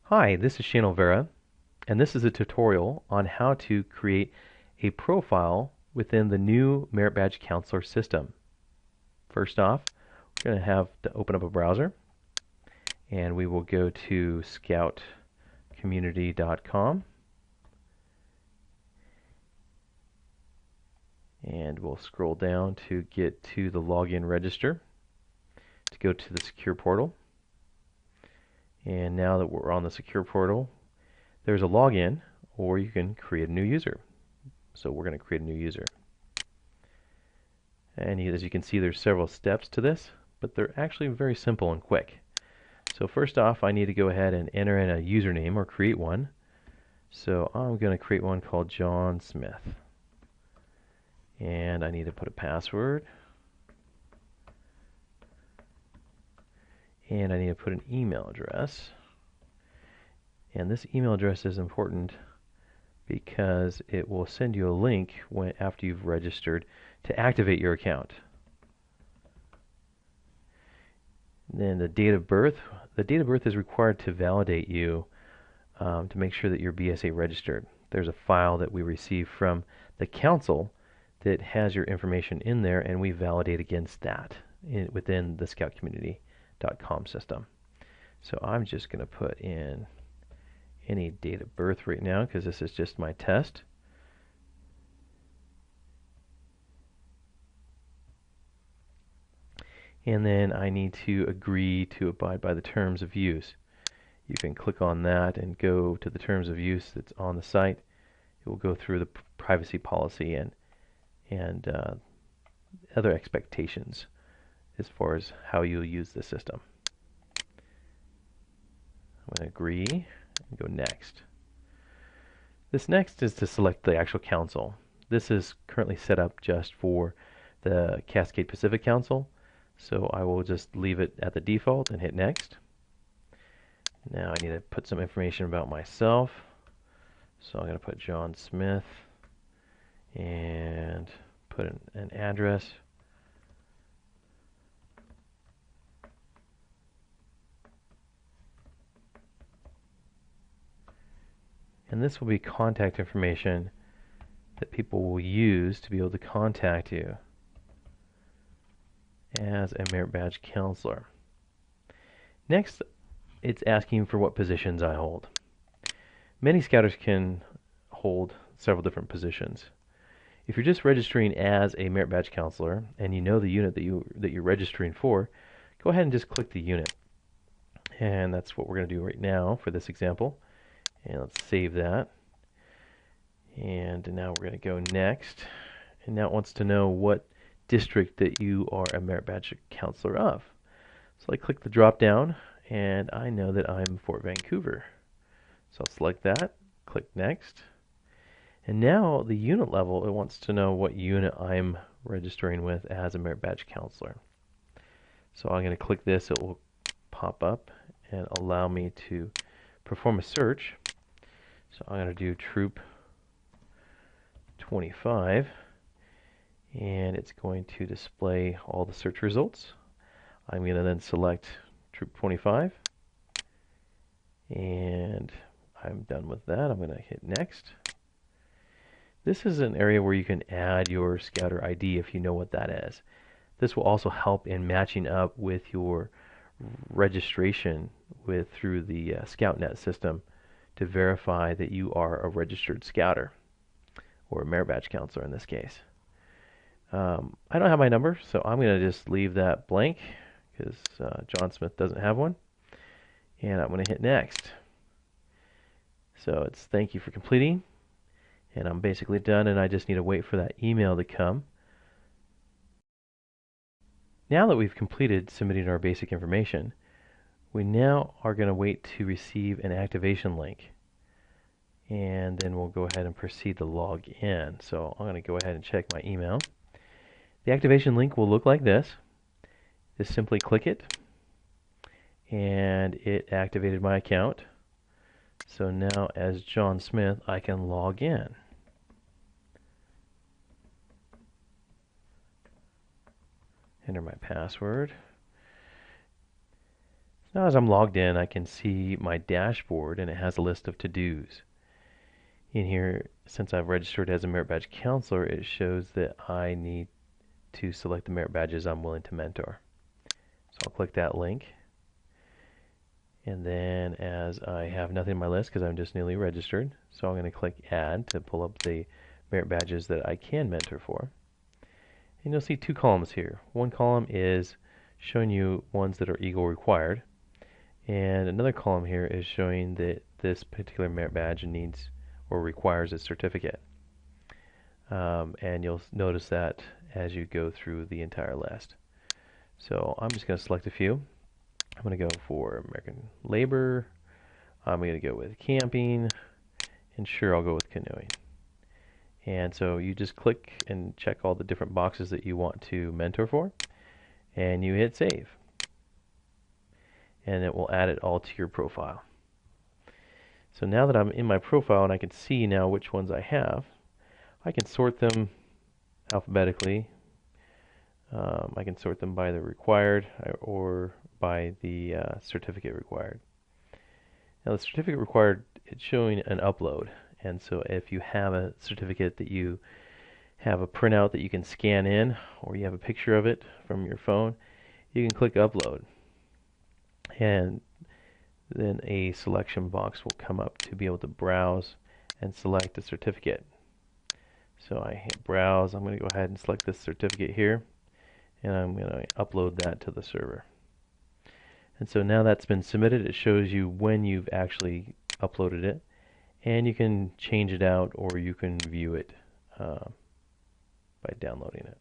Hi, this is Shane Olvera, and this is a tutorial on how to create a profile within the new Merit Badge Counselor system. First off, we're going to have to open up a browser, and we will go to ScoutCommunity.com, and we'll scroll down to get to the login register to go to the secure portal. And now that we're on the secure portal, there's a login, or you can create a new user. So we're going to create a new user. And as you can see, there's several steps to this, but they're actually very simple and quick. So first off, I need to go ahead and enter in a username or create one. So I'm going to create one called John Smith. And I need to put a password. And I need to put an email address. And this email address is important because it will send you a link after you've registered to activate your account. And then the date of birth. The date of birth is required to validate you to make sure that you're BSA registered. There's a file that we receive from the council that has your information in there, and we validate against that within the ScoutCommunity.com system. So I'm just going to put in any date of birth right now because this is just my test. And then I need to agree to abide by the terms of use. You can click on that and go to the terms of use that's on the site. It will go through the privacy policy and other expectations as far as how you'll use the system. I'm going to agree and go next. This next is to select the actual council. This is currently set up just for the Cascade Pacific Council, so I will just leave it at the default and hit next. Now I need to put some information about myself, so I'm going to put John Smith and put an address. And this will be contact information that people will use to be able to contact you as a Merit Badge Counselor. Next, it's asking for what positions I hold. Many Scouters can hold several different positions. If you're just registering as a Merit Badge Counselor and you know the unit that you're registering for, go ahead and just click the unit. And that's what we're going to do right now for this example. And let's save that. And now we're going to go next. And now it wants to know what district that you are a Merit Badge Counselor of. So I click the drop down, and I know that I'm Fort Vancouver. So I'll select that, click next. And now the unit level, it wants to know what unit I'm registering with as a Merit Badge Counselor. So I'm going to click this, it will pop up and allow me to perform a search. So I'm going to do Troop 25, and it's going to display all the search results. I'm going to then select Troop 25, and I'm done with that. I'm going to hit next. This is an area where you can add your Scouter ID if you know what that is. This will also help in matching up with your registration through the ScoutNet system to verify that you are a registered Scouter, or a Merit Badge Counselor in this case. I don't have my number, so I'm going to just leave that blank because John Smith doesn't have one. And I'm going to hit next. So it's thank you for completing. And I'm basically done, and I just need to wait for that email to come. Now that we've completed submitting our basic information, we now are going to wait to receive an activation link. And then we'll go ahead and proceed to log in. So I'm going to go ahead and check my email. The activation link will look like this. Just simply click it, and it activated my account. So now as John Smith, I can log in. Enter my password. Now as I'm logged in, I can see my dashboard and it has a list of to-dos. In here, since I've registered as a Merit Badge Counselor, it shows that I need to select the merit badges I'm willing to mentor. So I'll click that link. And then as I have nothing on my list because I'm just newly registered, so I'm going to click Add to pull up the merit badges that I can mentor for. And you'll see two columns here. One column is showing you ones that are EAGLE required, and another column here is showing that this particular merit badge needs or requires a certificate. And you'll notice that as you go through the entire list. So I'm just going to select a few. I'm going to go for American labor. I'm going to go with camping, and sure, I'll go with canoeing. And so you just click and check all the different boxes that you want to mentor for, and you hit save. And it will add it all to your profile. So now that I'm in my profile and I can see now which ones I have, I can sort them alphabetically. I can sort them by the required or by the certificate required. Now the certificate required, it's showing an upload. And so if you have a certificate that you have a printout that you can scan in, or you have a picture of it from your phone, you can click upload. And then a selection box will come up to be able to browse and select a certificate. So I hit browse. I'm going to go ahead and select this certificate here, and I'm going to upload that to the server. And so now that's been submitted. It shows you when you've actually uploaded it, and you can change it out or you can view it by downloading it.